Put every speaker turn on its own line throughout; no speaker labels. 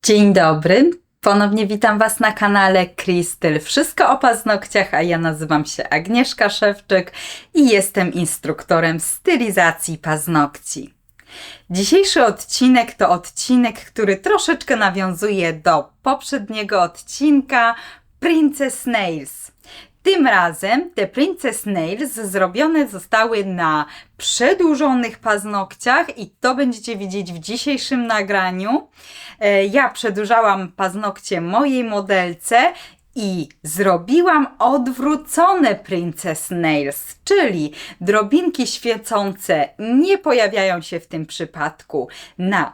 Dzień dobry, ponownie witam Was na kanale Krystl. Wszystko o paznokciach, a ja nazywam się Agnieszka Szewczyk i jestem instruktorem stylizacji paznokci. Dzisiejszy odcinek to odcinek, który troszeczkę nawiązuje do poprzedniego odcinka Princess Nails. Tym razem te Princess Nails zrobione zostały na przedłużonych paznokciach i to będziecie widzieć w dzisiejszym nagraniu. Ja przedłużałam paznokcie mojej modelce i zrobiłam odwrócone Princess Nails, czyli drobinki świecące nie pojawiają się w tym przypadku na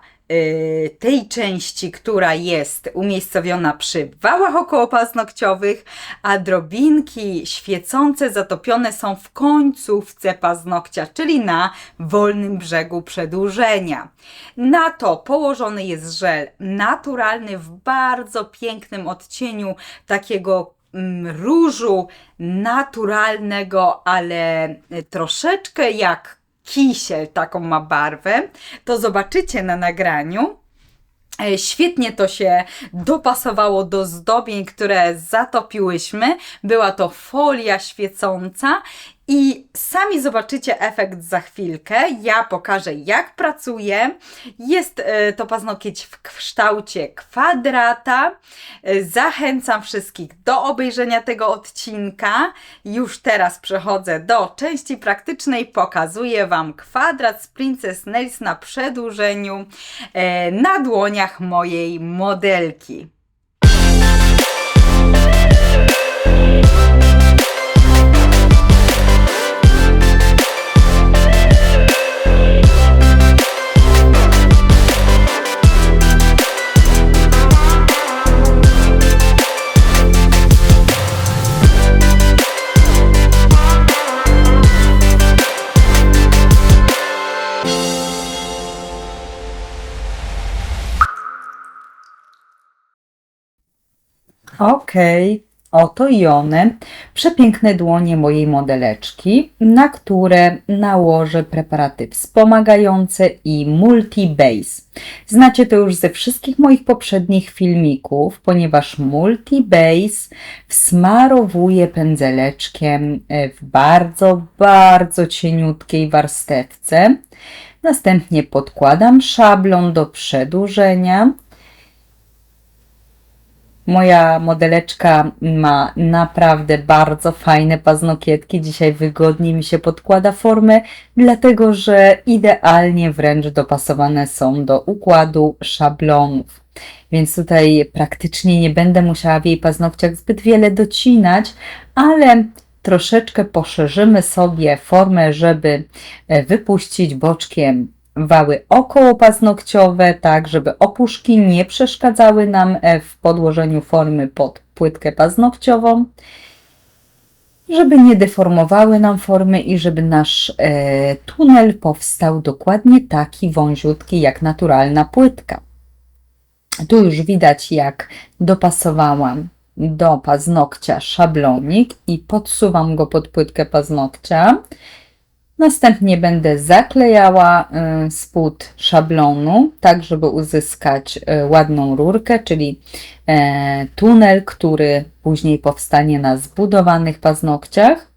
tej części, która jest umiejscowiona przy wałach okołopaznokciowych, a drobinki świecące zatopione są w końcówce paznokcia, czyli na wolnym brzegu przedłużenia. Na to położony jest żel naturalny w bardzo pięknym odcieniu takiego różu naturalnego, ale troszeczkę jak kisiel, taką ma barwę, to zobaczycie na nagraniu. Świetnie to się dopasowało do zdobień, które zatopiłyśmy. Była to folia świecąca i sami zobaczycie efekt za chwilkę. Ja pokażę, jak pracuję. Jest to paznokieć w kształcie kwadrata. Zachęcam wszystkich do obejrzenia tego odcinka. Już teraz przechodzę do części praktycznej. Pokazuję Wam kwadrat z Princess Nails na przedłużeniu na dłoniach mojej modelki. Okej, oto i one, przepiękne dłonie mojej modeleczki, na które nałożę preparaty wspomagające i multi-base. Znacie to już ze wszystkich moich poprzednich filmików, ponieważ multi-base wsmarowuję pędzeleczkiem w bardzo cieniutkiej warstewce. Następnie podkładam szablon do przedłużenia. Moja modeleczka ma naprawdę bardzo fajne paznokietki. Dzisiaj wygodnie mi się podkłada formę, dlatego że idealnie wręcz dopasowane są do układu szablonów. Więc tutaj praktycznie nie będę musiała w jej paznokciach zbyt wiele docinać, ale troszeczkę poszerzymy sobie formę, żeby wypuścić boczkiem wały okołopaznokciowe, tak żeby opuszki nie przeszkadzały nam w podłożeniu formy pod płytkę paznokciową, żeby nie deformowały nam formy i żeby nasz tunel powstał dokładnie taki wąziutki jak naturalna płytka. Tu już widać, jak dopasowałam do paznokcia szablonik i podsuwam go pod płytkę paznokcia. Następnie będę zaklejała spód szablonu, tak żeby uzyskać ładną rurkę, czyli tunel, który później powstanie na zbudowanych paznokciach.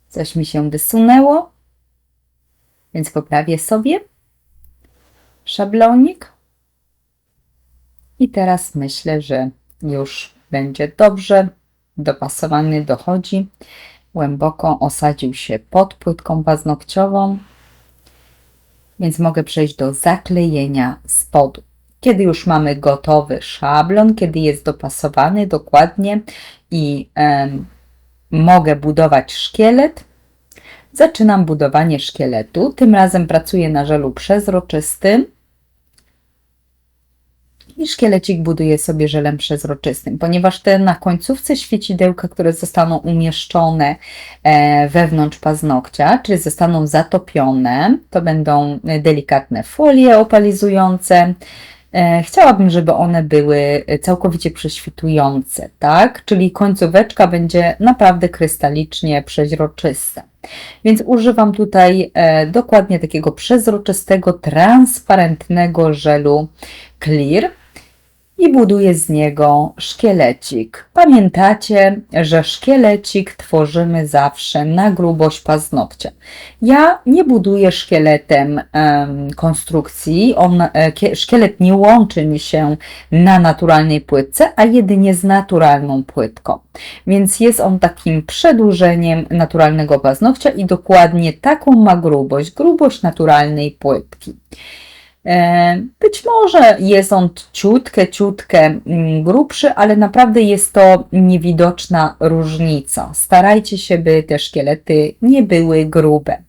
Coś mi się wysunęło, więc poprawię sobie szablonik. I teraz myślę, że już będzie dobrze dopasowany, dochodzi. Głęboko osadził się pod płytką paznokciową, więc mogę przejść do zaklejenia spodu. Kiedy już mamy gotowy szablon, kiedy jest dopasowany dokładnie i mogę budować szkielet, zaczynam budowanie szkieletu. Tym razem pracuję na żelu przezroczystym i szkielecik buduję sobie żelem przezroczystym, ponieważ te na końcówce świecidełka, które zostaną umieszczone wewnątrz paznokcia, czyli zostaną zatopione, to będą delikatne folie opalizujące. Chciałabym, żeby one były całkowicie prześwitujące, tak? Czyli końcóweczka będzie naprawdę krystalicznie przeźroczysta. Więc używam tutaj dokładnie takiego przezroczystego, transparentnego żelu Clear. i buduję z niego szkielecik. Pamiętacie, że szkielecik tworzymy zawsze na grubość paznokcia. Ja nie buduję szkieletem konstrukcji, szkielet nie łączy mi się na naturalnej płytce, a jedynie z naturalną płytką. Więc jest on takim przedłużeniem naturalnego paznokcia i dokładnie taką ma grubość naturalnej płytki. Być może jest on ciutkę grubszy, ale naprawdę jest to niewidoczna różnica. Starajcie się, by te szkielety nie były grube.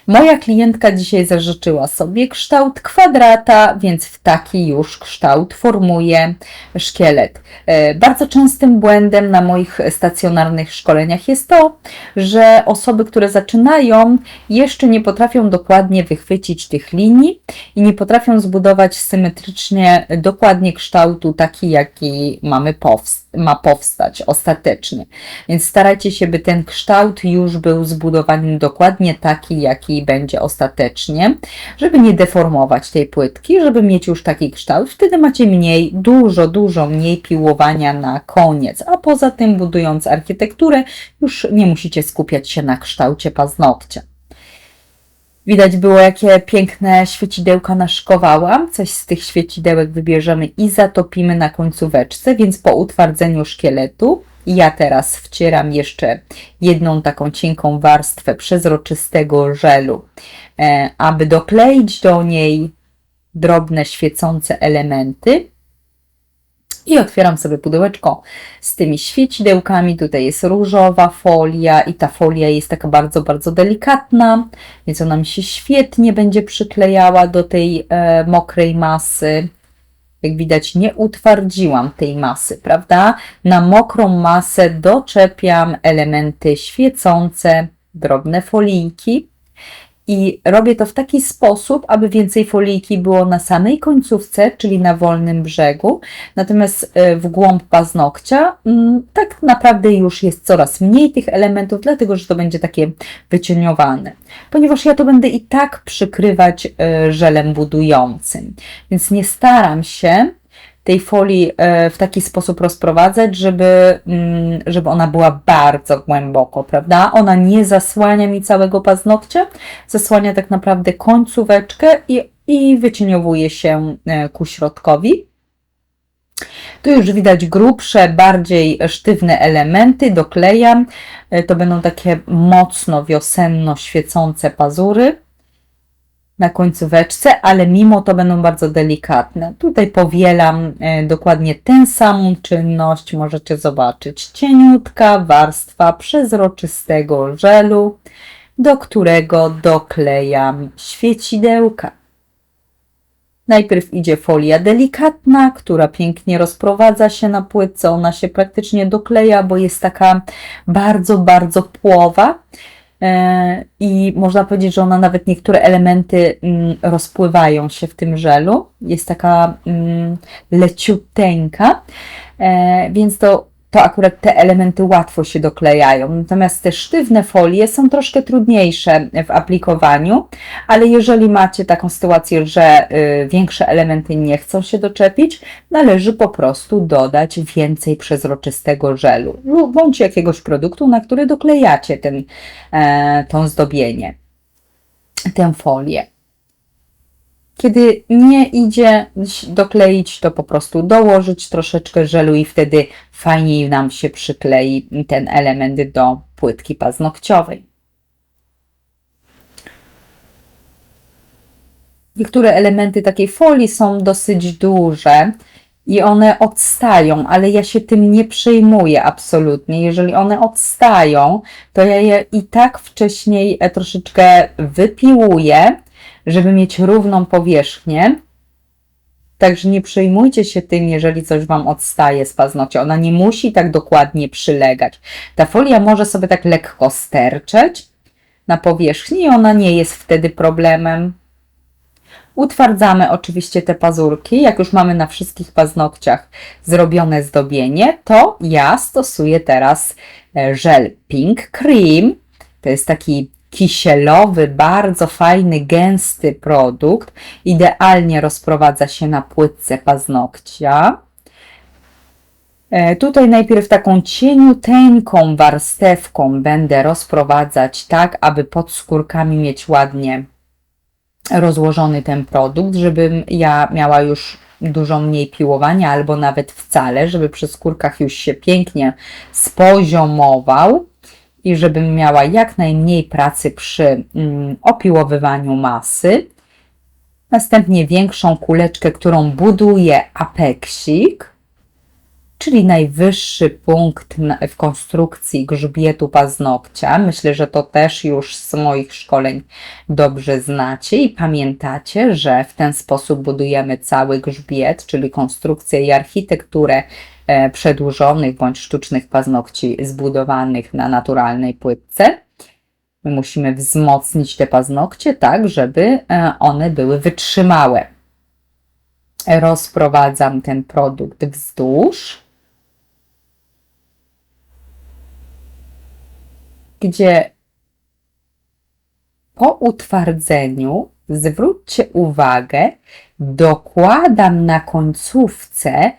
Moja klientka dzisiaj zażyczyła sobie kształt kwadrata, więc w taki już kształt formuje szkielet. Bardzo częstym błędem na moich stacjonarnych szkoleniach jest to, że osoby, które zaczynają, jeszcze nie potrafią dokładnie wychwycić tych linii i nie potrafią zbudować symetrycznie dokładnie kształtu taki, jaki ma powstać ostatecznie. Więc starajcie się, by ten kształt już był zbudowany dokładnie taki, jaki będzie ostatecznie, żeby nie deformować tej płytki, żeby mieć już taki kształt. Wtedy macie dużo mniej piłowania na koniec, a poza tym, budując architekturę, już nie musicie skupiać się na kształcie paznokcia. Widać było, jakie piękne świecidełka naszykowałam. Coś z tych świecidełek wybierzemy i zatopimy na końcóweczce, więc po utwardzeniu szkieletu ja teraz wcieram jeszcze jedną taką cienką warstwę przezroczystego żelu, aby dokleić do niej drobne świecące elementy. I otwieram sobie pudełeczko z tymi świecidełkami. Tutaj jest różowa folia i ta folia jest taka bardzo delikatna, więc ona mi się świetnie będzie przyklejała do tej mokrej masy. Jak widać, nie utwardziłam tej masy, prawda? Na mokrą masę doczepiam elementy świecące, drobne folijki. I robię to w taki sposób, aby więcej folijki było na samej końcówce, czyli na wolnym brzegu. Natomiast w głąb paznokcia tak naprawdę już jest coraz mniej tych elementów, dlatego że to będzie takie wycieniowane. Ponieważ ja to będę i tak przykrywać żelem budującym. Więc nie staram się tej folii w taki sposób rozprowadzać, żeby ona była bardzo głęboko, prawda? Ona nie zasłania mi całego paznokcia, zasłania tak naprawdę końcóweczkę i wycieniowuje się ku środkowi. Tu już widać grubsze, bardziej sztywne elementy, doklejam. To będą takie mocno wiosenno świecące pazury na końcóweczce, ale mimo to będą bardzo delikatne. Tutaj powielam dokładnie tę samą czynność. Możecie zobaczyć, cieniutka warstwa przezroczystego żelu, do którego doklejam świecidełka. Najpierw idzie folia delikatna, która pięknie rozprowadza się na płytce. Ona się praktycznie dokleja, bo jest taka bardzo płowa. I można powiedzieć, że ona nawet niektóre elementy rozpływają się w tym żelu. Jest taka leciuteńka, więc to akurat te elementy łatwo się doklejają. Natomiast te sztywne folie są troszkę trudniejsze w aplikowaniu, ale jeżeli macie taką sytuację, że większe elementy nie chcą się doczepić, należy po prostu dodać więcej przezroczystego żelu bądź jakiegoś produktu, na który doklejacie to zdobienie, tę folię. Kiedy nie idzie dokleić, to po prostu dołożyć troszeczkę żelu i wtedy fajniej nam się przyklei ten element do płytki paznokciowej. Niektóre elementy takiej folii są dosyć duże i one odstają, ale ja się tym nie przejmuję absolutnie. Jeżeli one odstają, to ja je i tak wcześniej troszeczkę wypiłuję, żeby mieć równą powierzchnię. Także nie przejmujcie się tym, jeżeli coś Wam odstaje z paznokcia. Ona nie musi tak dokładnie przylegać. Ta folia może sobie tak lekko sterczeć na powierzchni i ona nie jest wtedy problemem. Utwardzamy oczywiście te pazurki. Jak już mamy na wszystkich paznokciach zrobione zdobienie, to ja stosuję teraz żel Pink Cream. To jest taki kisielowy, bardzo fajny, gęsty produkt. Idealnie rozprowadza się na płytce paznokcia. Tutaj najpierw taką cieniuteńką warstewką będę rozprowadzać tak, aby pod skórkami mieć ładnie rozłożony ten produkt, żebym ja miała już dużo mniej piłowania albo nawet wcale, żeby przy skórkach już się pięknie spoziomował i żebym miała jak najmniej pracy przy opiłowywaniu masy. Następnie większą kuleczkę, którą buduje apeksik, czyli najwyższy punkt w konstrukcji grzbietu paznokcia. Myślę, że to też już z moich szkoleń dobrze znacie i pamiętacie, że w ten sposób budujemy cały grzbiet, czyli konstrukcję i architekturę przedłużonych bądź sztucznych paznokci zbudowanych na naturalnej płytce. My musimy wzmocnić te paznokcie tak, żeby one były wytrzymałe. Rozprowadzam ten produkt wzdłuż, gdzie po utwardzeniu, zwróćcie uwagę, dokładam na końcówce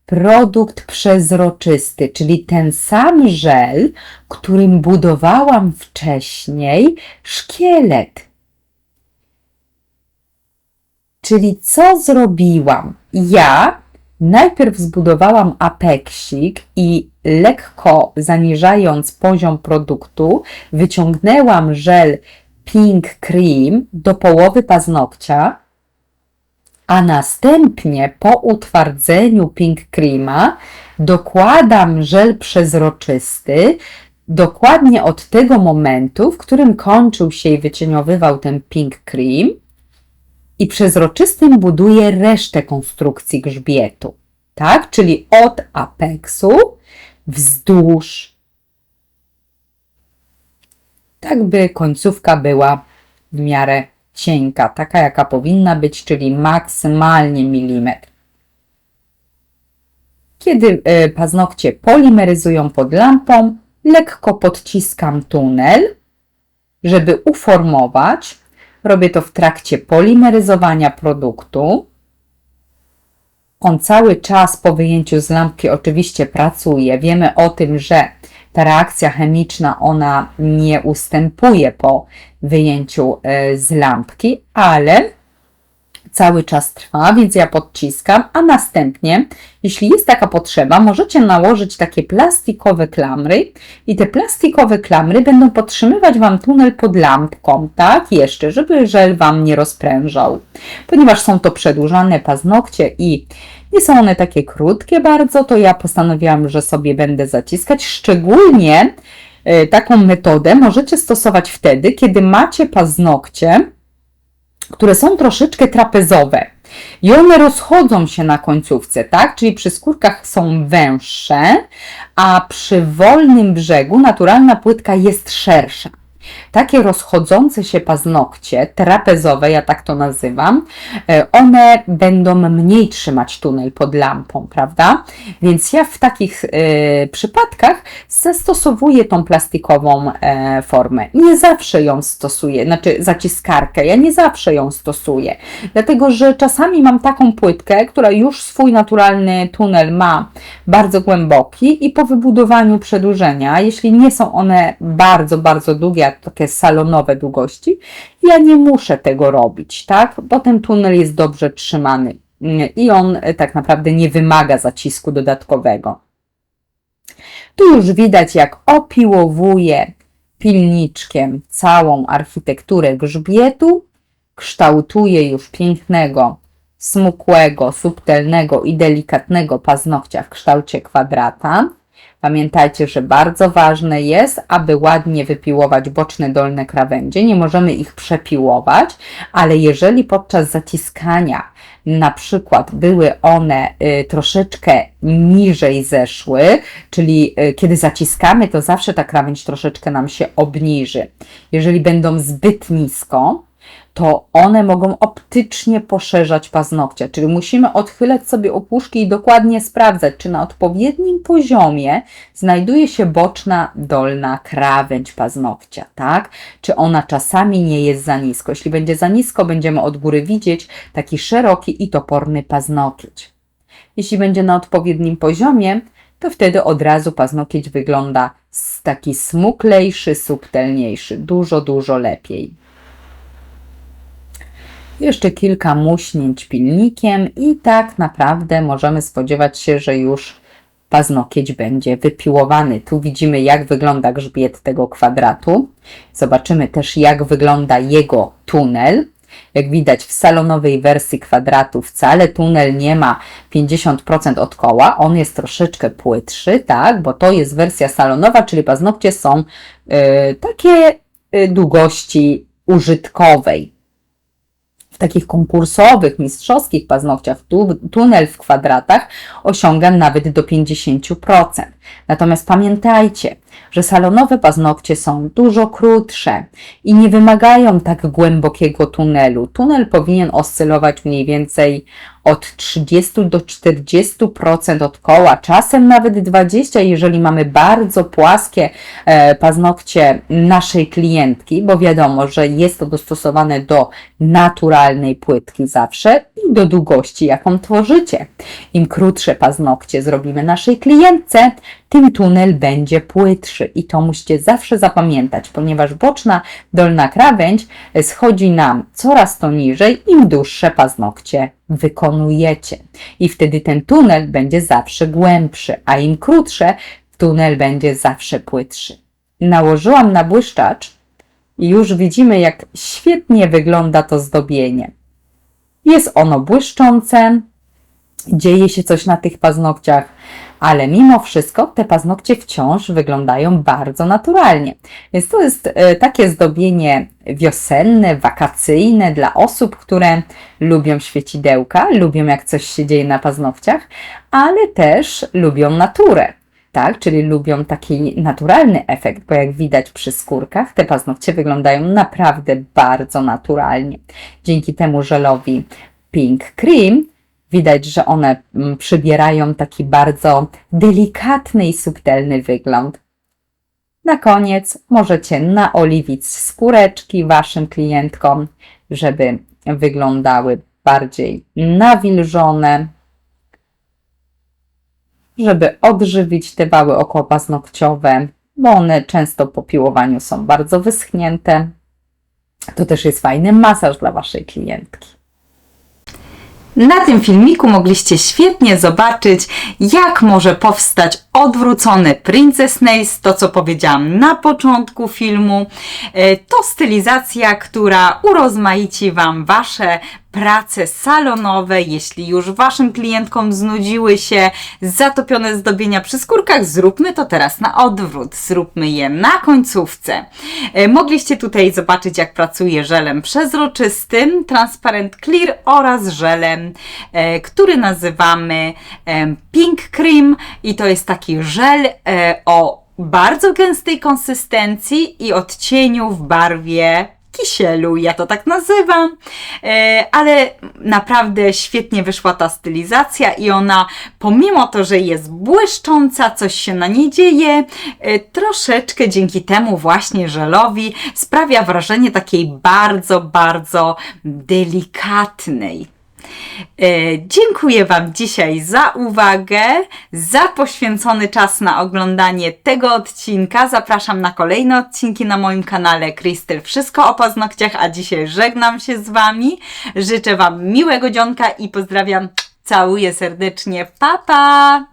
produkt przezroczysty, czyli ten sam żel, którym budowałam wcześniej szkielet. Czyli co zrobiłam? Ja najpierw zbudowałam apeksik i lekko zaniżając poziom produktu, wyciągnęłam żel Pink Cream do połowy paznokcia, a następnie po utwardzeniu Pink Creama dokładam żel przezroczysty dokładnie od tego momentu, w którym kończył się i wycieniowywał ten Pink Cream, i przezroczystym buduję resztę konstrukcji grzbietu, tak? Czyli od apeksu wzdłuż, tak by końcówka była w miarę cienka, taka jaka powinna być, czyli maksymalnie milimetr. Kiedy paznokcie polimeryzują pod lampą, lekko podciskam tunel, żeby uformować. Robię to w trakcie polimeryzowania produktu. On cały czas po wyjęciu z lampki oczywiście pracuje. Wiemy o tym, że ta reakcja chemiczna, ona nie ustępuje po wyjęciu z lampki, ale cały czas trwa, więc ja podciskam, a następnie, jeśli jest taka potrzeba, możecie nałożyć takie plastikowe klamry i te plastikowe klamry będą podtrzymywać Wam tunel pod lampką, tak? Jeszcze, żeby żel Wam nie rozprężał. Ponieważ są to przedłużane paznokcie i nie są one takie krótkie bardzo, to ja postanowiłam, że sobie będę zaciskać. Szczególnie taką metodę możecie stosować wtedy, kiedy macie paznokcie, które są troszeczkę trapezowe i one rozchodzą się na końcówce, tak? Czyli przy skórkach są węższe, a przy wolnym brzegu naturalna płytka jest szersza. Takie rozchodzące się paznokcie, trapezowe, ja tak to nazywam, one będą mniej trzymać tunel pod lampą, prawda? Więc ja w takich przypadkach zastosowuję tą plastikową formę. Nie zawsze ją stosuję, znaczy zaciskarkę, ja nie zawsze ją stosuję, dlatego że czasami mam taką płytkę, która już swój naturalny tunel ma bardzo głęboki i po wybudowaniu przedłużenia, jeśli nie są one bardzo, bardzo długie, takie salonowe długości, ja nie muszę tego robić, tak? Bo ten tunel jest dobrze trzymany i on tak naprawdę nie wymaga zacisku dodatkowego. Tu już widać, jak opiłowuję pilniczkiem całą architekturę grzbietu, kształtuję już pięknego, smukłego, subtelnego i delikatnego paznokcia w kształcie kwadrata. Pamiętajcie, że bardzo ważne jest, aby ładnie wypiłować boczne dolne krawędzie. Nie możemy ich przepiłować, ale jeżeli podczas zaciskania na przykład były one troszeczkę niżej zeszły, czyli kiedy zaciskamy, to zawsze ta krawędź troszeczkę nam się obniży. Jeżeli będą zbyt nisko,
to one mogą optycznie poszerzać paznokcie, czyli musimy odchylać sobie opuszki i dokładnie sprawdzać, czy na odpowiednim poziomie znajduje się boczna dolna krawędź paznokcia, tak? Czy ona czasami nie jest za nisko. Jeśli będzie za nisko, będziemy od góry widzieć taki szeroki i toporny paznokieć. Jeśli będzie na odpowiednim poziomie, to wtedy od razu paznokieć wygląda taki smuklejszy, subtelniejszy, dużo lepiej. Jeszcze kilka muśnięć pilnikiem i tak naprawdę możemy spodziewać się, że już paznokieć będzie wypiłowany. Tu widzimy, jak wygląda grzbiet tego kwadratu. Zobaczymy też, jak wygląda jego tunel. Jak widać, w salonowej wersji kwadratu wcale tunel nie ma 50% od koła, on jest troszeczkę płytszy, tak, bo to jest wersja salonowa, czyli paznokcie są takie długości użytkowej. W takich konkursowych, mistrzowskich paznokciach tunel w kwadratach osiąga nawet do 50%. Natomiast pamiętajcie, że salonowe paznokcie są dużo krótsze i nie wymagają tak głębokiego tunelu. Tunel powinien oscylować mniej więcej od 30 do 40% od koła, czasem nawet 20%, jeżeli mamy bardzo płaskie paznokcie naszej klientki, bo wiadomo, że jest to dostosowane do naturalnej płytki zawsze i do długości, jaką tworzycie. Im krótsze paznokcie zrobimy naszej klientce, tym tunel będzie płytszy i to musicie zawsze zapamiętać, ponieważ boczna dolna krawędź schodzi nam coraz to niżej, im dłuższe paznokcie wykonujecie. I wtedy ten tunel będzie zawsze głębszy, a im krótsze, tunel będzie zawsze płytszy. Nałożyłam na błyszczacz i już widzimy, jak świetnie wygląda to zdobienie. Jest ono błyszczące, dzieje się coś na tych paznokciach, ale mimo wszystko te paznokcie wciąż wyglądają bardzo naturalnie. Więc to jest takie zdobienie wiosenne, wakacyjne dla osób, które lubią świecidełka, lubią jak coś się dzieje na paznokciach, ale też lubią naturę. Tak, czyli lubią taki naturalny efekt, bo jak widać przy skórkach, te paznokcie wyglądają naprawdę bardzo naturalnie. Dzięki temu żelowi Pink Cream widać, że one przybierają taki bardzo delikatny i subtelny wygląd. Na koniec możecie naoliwić skóreczki Waszym klientkom, żeby wyglądały bardziej nawilżone, żeby odżywić te wały okołopaznokciowe, bo one często po piłowaniu są bardzo wyschnięte. To też jest fajny masaż dla Waszej klientki.
Na tym filmiku mogliście świetnie zobaczyć, jak może powstać odwrócony Princess Nails, to co powiedziałam na początku filmu. To stylizacja, która urozmaici Wam Wasze prace salonowe. Jeśli już Waszym klientkom znudziły się zatopione zdobienia przy skórkach, zróbmy to teraz na odwrót. Zróbmy je na końcówce. Mogliście tutaj zobaczyć, jak pracuję żelem przezroczystym, Transparent Clear oraz żelem, który nazywamy Pink Cream i to jest taki żel o bardzo gęstej konsystencji i odcieniu w barwie kisielu, ja to tak nazywam, ale naprawdę świetnie wyszła ta stylizacja i ona, pomimo to, że jest błyszcząca, coś się na niej dzieje, troszeczkę dzięki temu właśnie żelowi sprawia wrażenie takiej bardzo delikatnej. Dziękuję Wam dzisiaj za uwagę, za poświęcony czas na oglądanie tego odcinka. Zapraszam na kolejne odcinki na moim kanale Krystel Wszystko o paznokciach, a dzisiaj żegnam się z Wami. Życzę Wam miłego dzionka i pozdrawiam, całuję serdecznie. Pa, pa!